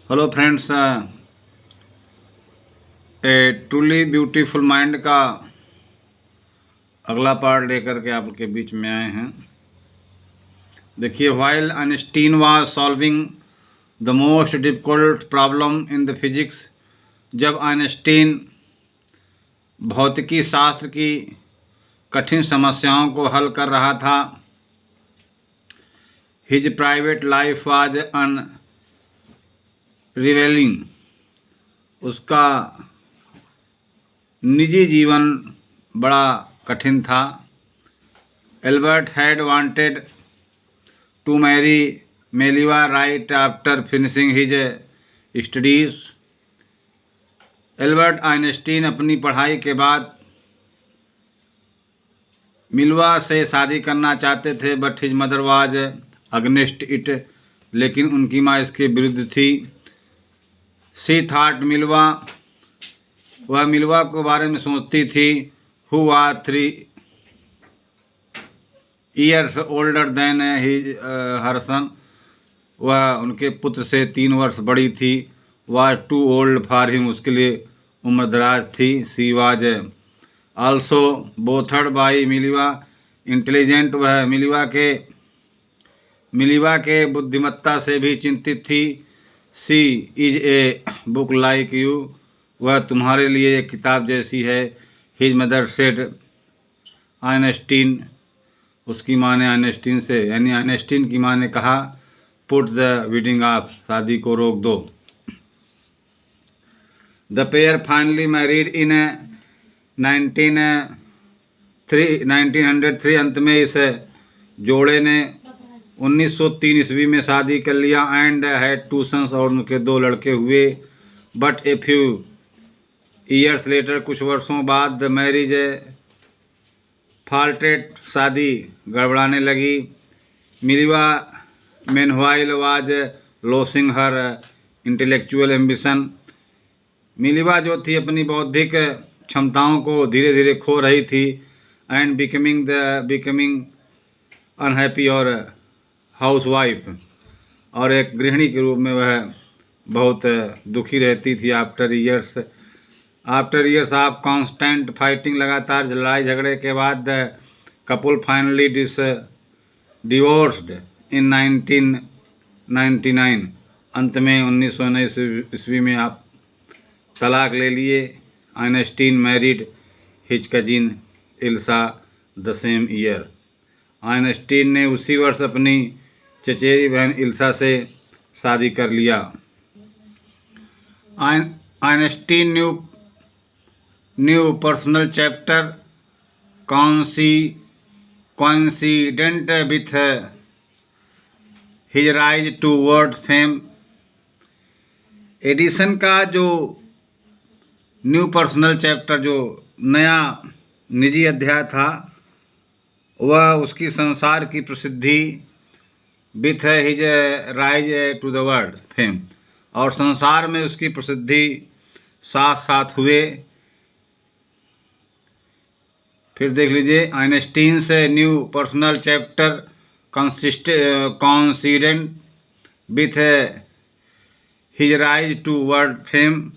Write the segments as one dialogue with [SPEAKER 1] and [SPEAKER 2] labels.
[SPEAKER 1] Hello friends, ए truly beautiful mind का अगला part लेकर के आपके बीच में आए हैं। देखिए, while Einstein was solving the most difficult problem in the physics, जब आइंस्टीन भौतिकी शास्त्र की कठिन समस्याओं को हल कर रहा था, his private life was revealing, उसका निजी जीवन बड़ा कठिन था। Albert had wanted to marry Mileva right after finishing his studies. Albert Einstein अपनी पढ़ाई के बाद मिल्वा से शादी करना चाहते थे, but his mother was against it, लेकिन उनकी माँ इसके विरुद्ध थी। सी थॉट मिल्वा, वह मिल्वा के बारे में सोचती थी, who was 3 years older than his her son, वह उनके पुत्र से 3 वर्ष बड़ी थी। Was too old for him, उसके लिए उम्र दराज थी। She was also bothered by Mileva intelligent, वह मिल्वा के बुद्धिमत्ता से भी चिंतित थी। She is a book like you, वह तुम्हारे लिए एक किताब जैसी है। हिज मदर सेड आइंस्टीन, उसकी माँ ने आइंस्टीन से यानी आइंस्टीन की माँ ने कहा, पुट द वेडिंग ऑफ, शादी को रोक दो। The pair finally married in 1903, अंत में इस जोड़े ने 1903 ईस्वी में शादी कर लिया। एंड हैड 2 sons, और उनके 2 लड़के हुए। But a few years later, कुछ वर्षों बाद, द मैरिज फॉल्टेड, शादी गड़बड़ाने लगी। Mileva meanwhile was losing her intellectual ambition, Mileva जो थी अपनी बौद्धिक क्षमताओं को धीरे धीरे खो रही थी। एंड बिकमिंग अनहैप्पी और हाउसवाइफ, और एक गृहिणी के रूप में वह बहुत दुखी रहती थी। After years of constant fighting, लगातार लड़ाई झगड़े के बाद, कपल फाइनली डिवोर्स्ड इन 1999, अंत में 1919 ईस्वी में आप तलाक ले लिए। Einstein married his cousin Elsa the same year, Einstein ने उसी वर्ष अपनी चचेरी बहन इल्सा से शादी कर लिया। Einstein new personal chapter coincident with his rise toward fame। Edison का जो न्यू पर्सनल चैप्टर, जो नया निजी अध्याय था, वह उसकी संसार की प्रसिद्धि with his rise to the world fame, और संसार में उसकी प्रसिद्धि साथ साथ हुए। फिर देख लीजिए, आइंस्टीन से new personal chapter coincident with his rise to world fame.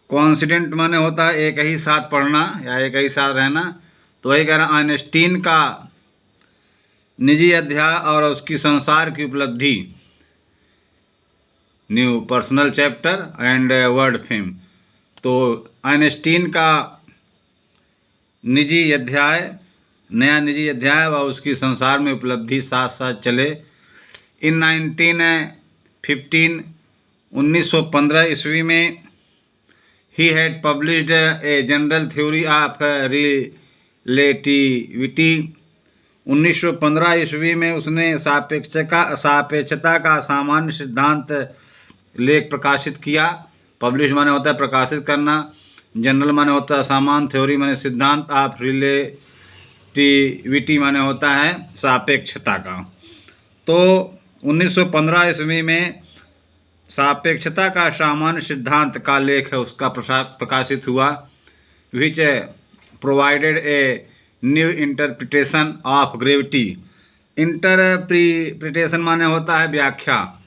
[SPEAKER 1] Coincident माने होता है एक ही साथ पढ़ना या एक ही साथ रहना, तो वही कह रहा, आइंस्टीन का निजी अध्याय और उसकी संसार की उपलब्धि, new personal chapter and world fame. तो आइंस्टीन का निजी अध्याय, नया निजी अध्याय और उसकी संसार में उपलब्धि साथ साथ चले। इन 1915 ईस्वी में he had published a general theory of relativity. 1915 ईस्वी में उसने सापेक्षता का सामान्य सिद्धांत लेख प्रकाशित किया। पब्लिश माने होता है प्रकाशित करना, जनरल माने होता है सामान्य, थ्योरी माने सिद्धांत, ऑफ रिलेटिविटी माने होता है सापेक्षता का। तो 1915 ईस्वी में सापेक्षता का सामान्य सिद्धांत का लेख है उसका प्रकाशित हुआ, which provided a new interpretation of gravity. Interpretation माने होता है व्याख्या,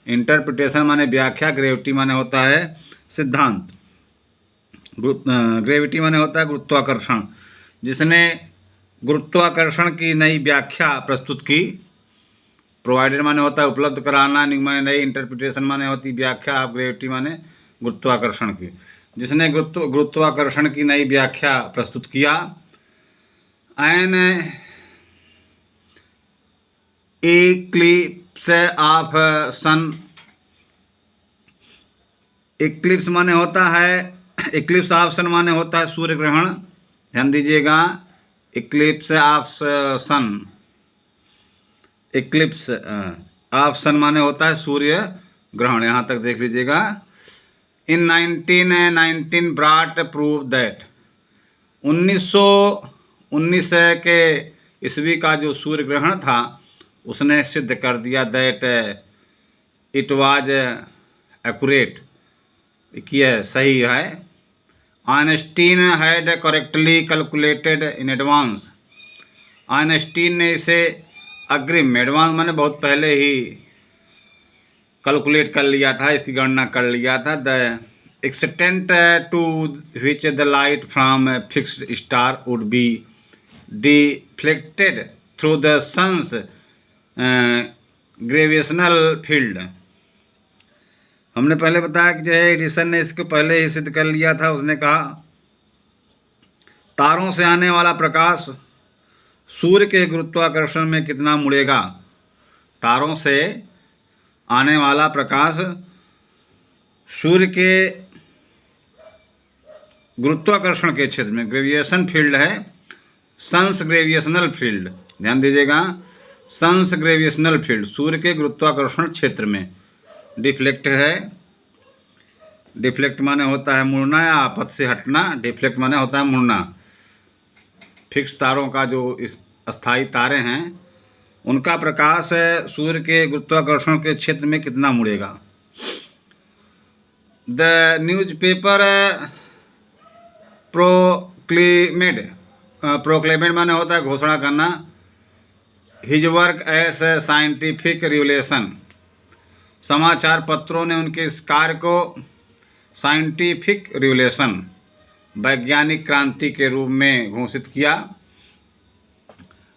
[SPEAKER 1] इंटरप्रिटेशन माने व्याख्या, ग्रेविटी माने होता है सिद्धांत, ग्रेविटी माने होता है गुरुत्वाकर्षण। जिसने गुरुत्वाकर्षण की नई व्याख्या प्रस्तुत की। प्रोवाइडेड माने होता है उपलब्ध कराना, न्यू माने नई, इंटरप्रिटेशन माने होती व्याख्या, आप ग्रेविटी माने गुरुत्वाकर्षण की। जिसने गुरुत्वाकर्षण की नई व्याख्या प्रस्तुत किया। An eclipse of sun, eclipse माने होता है, इक्लिप्स ऑफ सन माने होता है सूर्य ग्रहण। ध्यान दीजिएगा, eclipse of sun, eclipse of sun माने होता है सूर्य ग्रहण। यहाँ तक देख लीजिएगा। इन 1919 ब्राट प्रूव दैट, 1919 के ईस्वी का जो सूर्य ग्रहण था उसने सिद्ध कर दिया दैट इट वाज एक्यूरेट, कि यह सही है। Einstein had correctly calculated in advance, Einstein ने इसे अग्रिम, एडवांस माने बहुत पहले ही कैलकुलेट कर लिया था, इसकी गणना कर लिया था। The extent to which the light from fixed star would be deflected through the sun's gravitational field. हमने पहले बताया कि जो है एडिसन ने इसको पहले ही सिद्ध कर लिया था। उसने कहा तारों से आने वाला प्रकाश सूर्य के गुरुत्वाकर्षण में कितना मुड़ेगा। तारों से आने वाला प्रकाश सूर्य के गुरुत्वाकर्षण के क्षेत्र में, ग्रेविएशन फील्ड है, सन्स ग्रेविएशनल फील्ड, ध्यान दीजिएगा, सन्स ग्रेविएशनल फील्ड, सूर्य के गुरुत्वाकर्षण क्षेत्र में डिफ्लेक्ट है। डिफ्लेक्ट माने होता है मुड़ना या आपस से हटना, डिफ्लेक्ट माने होता है मुड़ना। फिक्स तारों का जो इस अस्थाई तारे हैं उनका प्रकाश सूर्य के गुरुत्वाकर्षण के क्षेत्र में कितना मुड़ेगा। द न्यूज़पेपर प्रोक्लेमेड माने होता है घोषणा करना। His work as scientific revelation, समाचार पत्रों ने उनके इस कार्य को साइंटिफिक रिवलेशन, वैज्ञानिक क्रांति के रूप में घोषित किया।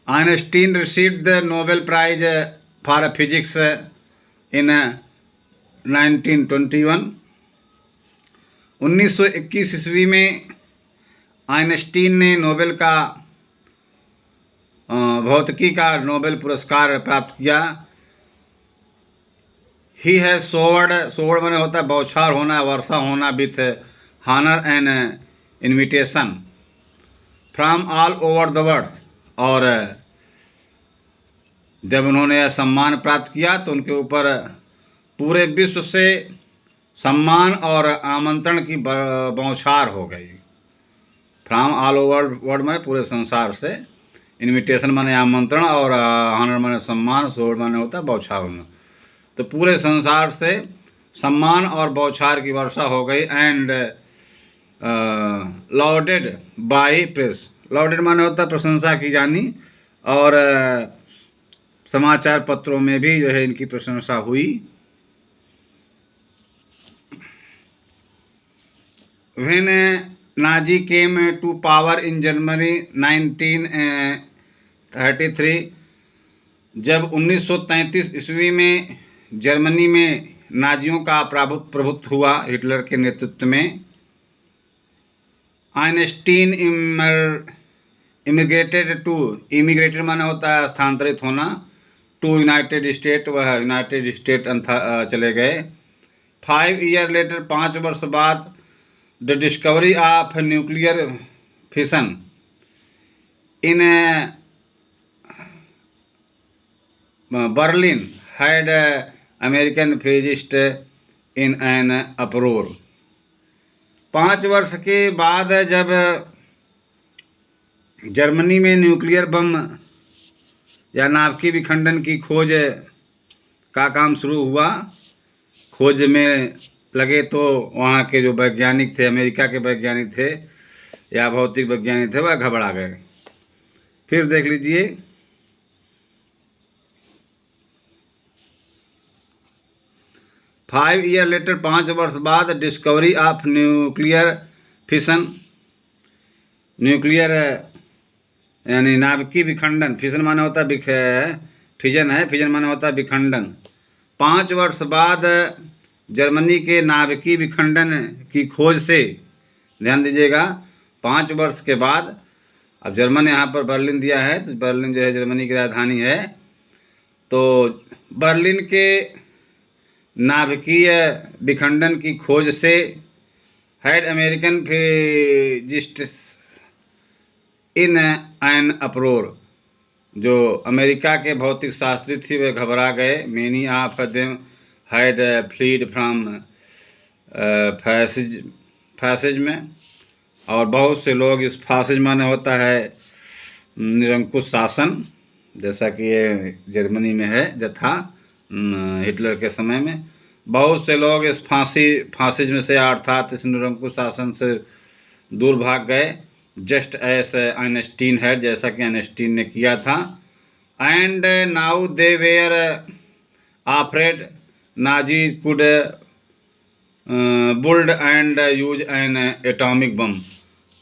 [SPEAKER 1] Einstein received the Nobel prize for physics in 1921, 1921 ईस्वी में आइंस्टीन ने नोबेल का भौतिकी का नोबेल पुरस्कार प्राप्त किया। ही है सोवर्ड, सोवर्ड माने होता है बौछार होना, वर्षा होना, with honour and invitation from all over the world. और जब उन्होंने यह सम्मान प्राप्त किया तो उनके ऊपर पूरे विश्व से सम्मान और आमंत्रण की बौछार हो गई। फ्रॉम ऑल ओवर वर्ल्ड में पूरे संसार से, इन्विटेशन माने आमंत्रण और हानर माने सम्मान, सोवर्ड माने होता है बौछार होना। तो पूरे संसार से सम्मान और बौछार की वर्षा हो गई। And lauded by press, lauded माने होता है प्रशंसा की जानी, और समाचार पत्रों में भी जो है इनकी प्रशंसा हुई। When Nazi came to power in Germany 1933, जब 1933 ईस्वी में जर्मनी में नाजियों का प्रभुत्व हुआ हिटलर के नेतृत्व में, आइंस्टीन इमिग्रेटेड माना होता है स्थानांतरित होना, टू यूनाइटेड स्टेट, वह यूनाइटेड स्टेट चले गए। 5 ईयर लेटर, 5 वर्ष बाद, the discovery of nuclear fission in Berlin had American physicist in an uproar. 5 वर्ष के बाद जब जर्मनी में न्यूक्लियर बम या नाभिकीय विखंडन की खोज का काम शुरू हुआ, खोज में लगे, तो वहाँ के जो वैज्ञानिक थे, अमेरिका के वैज्ञानिक थे या भौतिक वैज्ञानिक थे, वह घबरा गए। फिर देख लीजिए, 5 ईयर लेटर, 5 वर्ष बाद discovery of nuclear fission, nuclear यानी नाभिकीय विखंडन, फिशन माने होता है फिजन है, फिजन माने होता है विखंडन। 5 वर्ष बाद जर्मनी के नाभिकीय विखंडन की खोज से, ध्यान दीजिएगा, 5 वर्ष के बाद, अब जर्मन यहाँ पर बर्लिन दिया है, तो बर्लिन जो है जर्मनी की राजधानी है, तो बर्लिन के नाभिकीय विखंडन की खोज से had American physicists in an uproar, जो अमेरिका के भौतिक शास्त्री थे वे घबरा गए। Many of them had fled from fascism में, और बहुत से लोग, इस फासिज माने होता है निरंकुश शासन, जैसा कि ये जर्मनी में है जथा हिटलर के समय में, बहुत से लोग इस फासिज में से अर्थात इस निरंकुश शासन से दूर भाग गए। जस्ट एस आइंस्टीन है, जैसा कि आइंस्टीन ने किया था। And now they were afraid Nazi could build and use an atomic bomb,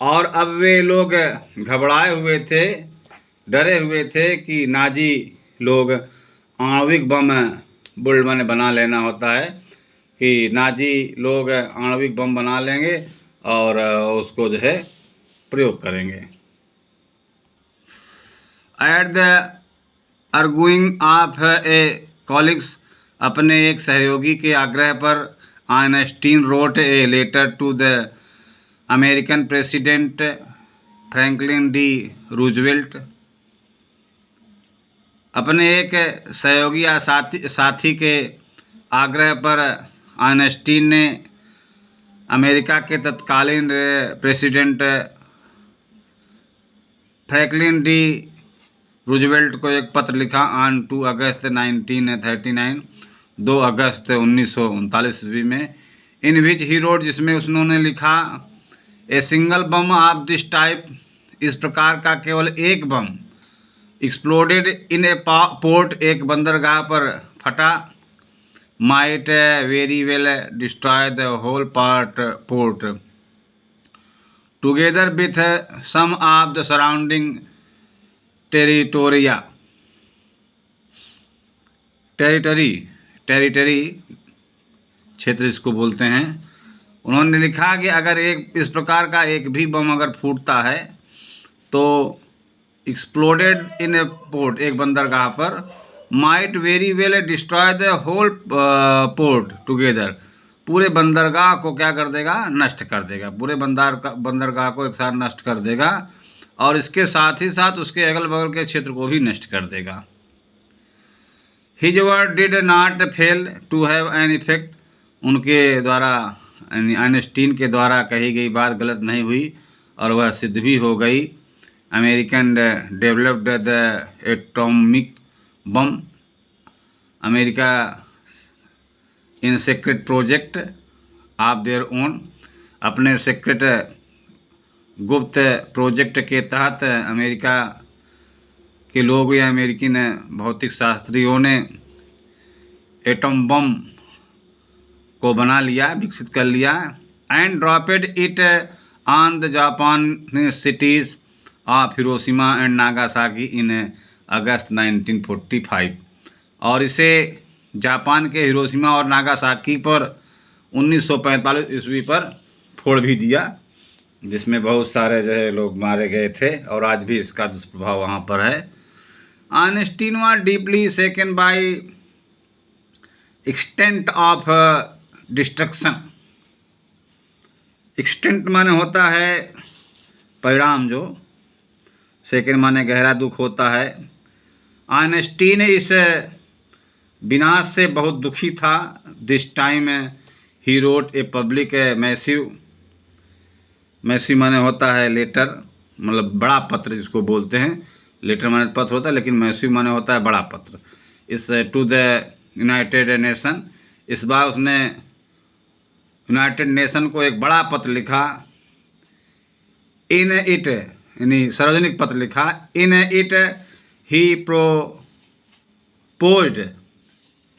[SPEAKER 1] और अब वे लोग घबराए हुए थे, डरे हुए थे कि नाजी लोग आणविक बम, बुल्ड माने बना लेना होता है, कि नाजी लोग आणविक बम बना लेंगे और उसको जो है प्रयोग करेंगे। At the urging of a colleagues, अपने एक सहयोगी के आग्रह पर Einstein wrote a letter to the American president Franklin D Roosevelt. अपने एक सहयोगी या साथी के आग्रह पर आइंस्टीन ने अमेरिका के तत्कालीन प्रेसिडेंट फ्रैंकलिन डी रूजवेल्ट को एक पत्र लिखा ऑन 2 अगस्त 1939, 2 अगस्त 1939 ईस्वी में, इन विच ही रोड, जिसमें उन्होंने लिखा, a single bomb of this type, इस प्रकार का केवल एक बम, एक्सप्लोडेड इन ए पोर्ट, एक बंदरगाह पर फटा, might very well destroy the whole port together with some of the surrounding territory क्षेत्र इसको बोलते हैं। उन्होंने लिखा कि अगर एक इस प्रकार का एक भी बम अगर फूटता है तो एक्सप्लोडेड इन ए पोर्ट, एक बंदरगाह पर, might very well destroy the whole port together, पूरे बंदरगाह को क्या कर देगा, नष्ट कर देगा, पूरे बंदरगाह को एक साथ नष्ट कर देगा, और इसके साथ ही साथ उसके अगल बगल के क्षेत्र को भी नष्ट कर देगा। His word did not fail to have an effect, उनके द्वारा आइंस्टीन के द्वारा कही गई बात गलत नहीं हुई और वह सिद्ध भी हो गई। American developed the atomic bomb, America in secret project of their own, अपने सीक्रेट गुप्त प्रोजेक्ट के तहत अमेरिका के लोग या अमेरिकी ने भौतिक शास्त्रियों ने एटम बम को बना लिया, विकसित कर लिया। And dropped it on the Japan cities of Hiroshima and Nagasaki in August 1945, और इसे जापान के हिरोशिमा और नागासाकी पर 1945 ईस्वी पर फोड़ भी दिया, जिसमें बहुत सारे जो है लोग मारे गए थे, और आज भी इसका दुष्प्रभाव वहाँ पर है। Einstein was deeply shaken by extent of destruction, extent माने होता है परिणाम, जो शेकन माने गहरा दुख होता है। आइंस्टीन इस विनाश से बहुत दुखी था। This time he wrote a public massive माने होता है लेटर, मतलब बड़ा पत्र जिसको बोलते हैं, लेटर माने पत्र होता है, लेकिन मैसिव माने होता है बड़ा पत्र। इस टू द यूनाइटेड नेशन, इस बार उसने यूनाइटेड नेशन को एक बड़ा पत्र लिखा। इन इट यानी सार्वजनिक पत्र लिखा। In it he proposed,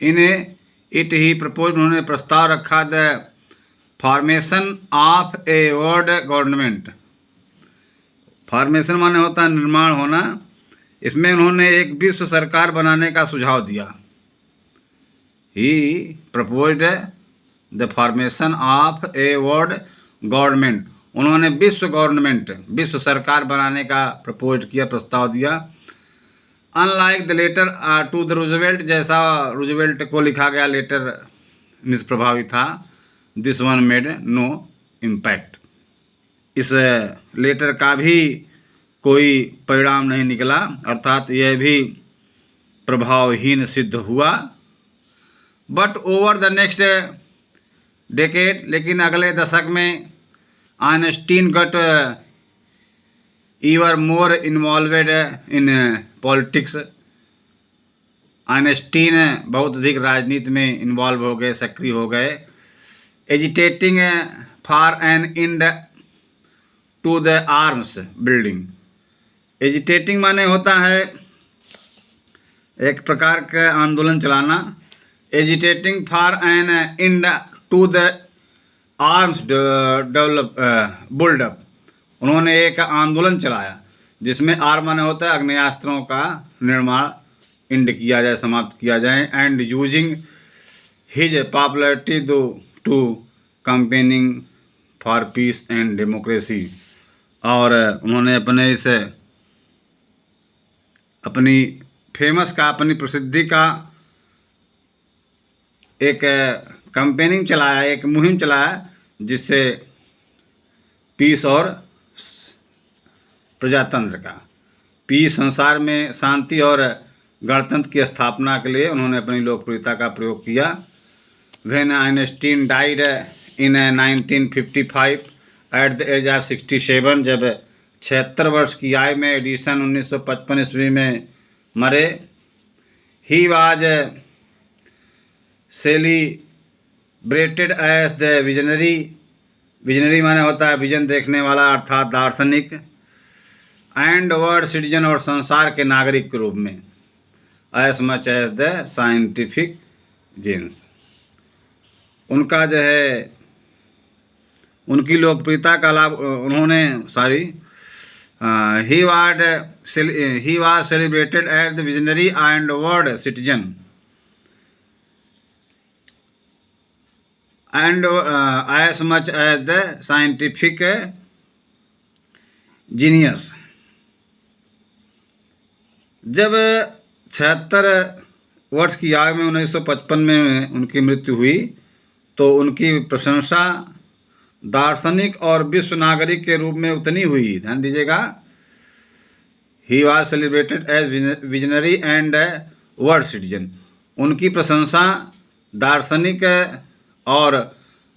[SPEAKER 1] in it he propose, उन्होंने प्रस्ताव रखा the formation of a world government. Formation माने होता है निर्माण होना। इसमें उन्होंने एक विश्व सरकार बनाने का सुझाव दिया। He proposed the formation of a world government, उन्होंने विश्व सरकार बनाने का प्रपोज किया, प्रस्ताव दिया। Unlike the letter to the Roosevelt, जैसा रूजवेल्ट को लिखा गया लेटर निष्प्रभावी था, this one made no impact, इस लेटर का भी कोई परिणाम नहीं निकला, अर्थात यह भी प्रभावहीन सिद्ध हुआ। But over the next decade, लेकिन अगले दशक में Einstein got ever more involved in politics, Einstein बहुत अधिक राजनीति में इन्वॉल्व हो गए, सक्रिय हो गए। Agitating for an end to the arms building, agitating माने होता है एक प्रकार का आंदोलन चलाना। Agitating for an end to the arms buildup, उन्होंने एक आंदोलन चलाया जिसमें आर्म माने होता है आग्नेयास्त्रों का निर्माण इंड किया जाए, समाप्त किया जाए। And using his popularity to campaigning for peace and democracy, और उन्होंने अपनी फेमस का, अपनी प्रसिद्धि का एक कैंपेनिंग चलाया, एक मुहिम चलाया जिससे पीस और प्रजातंत्र का, पीस, संसार में शांति और गणतंत्र की स्थापना के लिए उन्होंने अपनी लोकप्रियता का प्रयोग किया। When Einstein died in 1955 at the age of 67, जब 76 वर्ष की आयु में एडिसन 1955 ईस्वी में मरे। He was celebrated as the visionary माने होता है विजन देखने वाला, अर्थात दार्शनिक। एंड वर्ल्ड सिटीजन, और संसार के नागरिक के रूप में, as much as the scientific genius. उनका जो है, उनकी लोकप्रियता का लाभ उन्होंने he was celebrated as the visionary and world citizen, and as much as the scientific genius. जब 76 वर्ष की आयु में 1955 में उनकी मृत्यु हुई तो उनकी प्रशंसा दार्शनिक और विश्व नागरिक के रूप में उतनी हुई, ध्यान दीजिएगा। He was celebrated as visionary and world citizen, उनकी प्रशंसा दार्शनिक और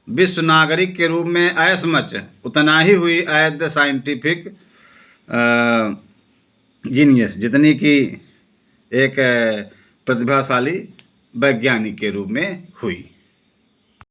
[SPEAKER 1] विश्व नागरिक के रूप में एज मच, उतना ही हुई एज द साइंटिफिक जीनियस, जितनी कि एक प्रतिभाशाली वैज्ञानिक के रूप में हुई।